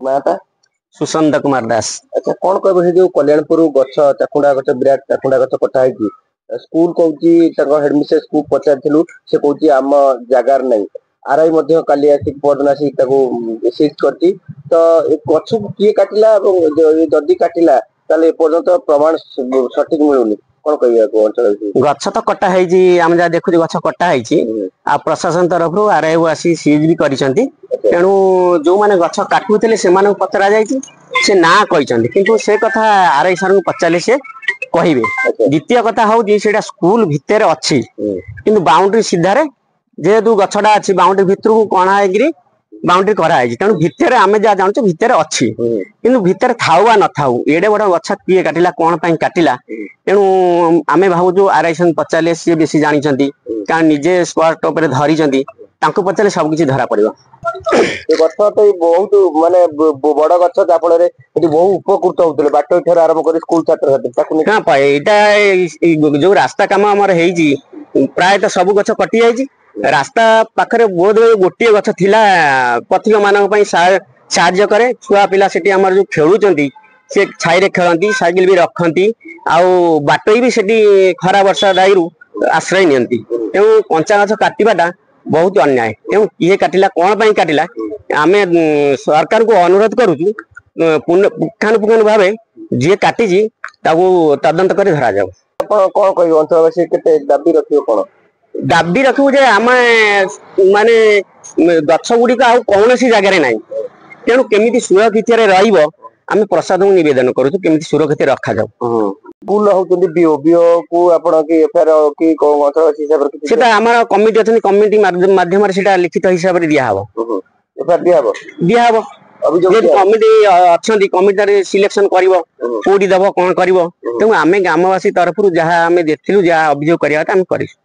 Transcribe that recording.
माता सुशांत कुमार दास। अच्छा कौन कह जो कल्याणपुर गछ चाकुंडा गछ विराट चाकुंडा गछ कटा है स्कूल कहूँ हेडमिस्ट्रेस को पचारू से कहूँ आम जगार नहीं आरआई काली आसिक परदिन आसिक सीज करती तो गछ को किए काटिला जदि काटिला ताले एपर्यंत प्रमाण सठिक मिलूनी कौन कह अंचल गछ तो कटा आम जहाँ देखु गछ कटा आ प्रशासन तरफ आरआई आसी सीज भी करिसेंती तेणु जो माने गछ काटुले से पचरा जाइए से ना कहते किंतु से कथा आरआई सर को पचारे से कहे। द्वितीय कथा हूँ स्कूल भितर अच्छी किंतु बाउंड्री सीधारे जेहेतु गछटा अच्छी बाउंड्री भितर को कणा बाउंड्री कराई तेणु भितर आम जहाँ जानूँ भितर अच्छी किंतु भितर थाऊ न थाऊ एडे बड़ गछ किए काटिला कौन काटिला तेणु आम भावुँ आरआई सर पचारे सी बेसी जानते कारण निजे स्पॉट उपर धरी पचारे सब किसी धरा पड़ो। गछ तो बहुत माने बड़ गछ जहाँफल बहु उपकृत होते बाट ठार आरंभ कर स्कूल छात्र छात्री जो रास्ता कम आम प्रायतः सब गछ कटि जाइए रास्ता पाखे बहुत गोटे गछ थिला पथिक मानक साहाय्य करे छुआ पिला सेठी हमर जो खेलुचंती से छाई रे खेलंती साइकिल भी रखंती आउ बाटोई भी सेठी खरा वर्षा दायरु आश्रय नियंती तेणु कंचा गछ काटिबाटा बहुत अन्याय तेणु किए काटिला कौन पाई काटिला आम सरकार को अनुरोध करुचु पुंखानुपुंखानु भाव जी काटी तदंत कर धरा जाऊ। कौन कह अंचलवासी केते दाबी रखियो कौन दाबी रखू जे आम माने गछ गुड़िक आ कौन जगार ना तेणु केमी सुरक्षित आम प्रसाद को नवेदन करुचु केमी सुरक्षित रखा जाऊ। स्कूल होउतुंदी बीओ बीओ को आपण की एफआर की अंचलवासी हिसाब रे सेटा हमर कमिटी अछि कमिटी माध्यम रे सेटा लिखित हिसाब रे दिया हबो एफआर दिया हबो अभियोग कमिटी अच्छी कमिटी सिलेक्शन करिवो कोडी दबो कोन करिवो तेणु आमे ग्रामवासी तरफ जहाँ आम देखिलु जहाँ अभियोग करिया आम करिसु।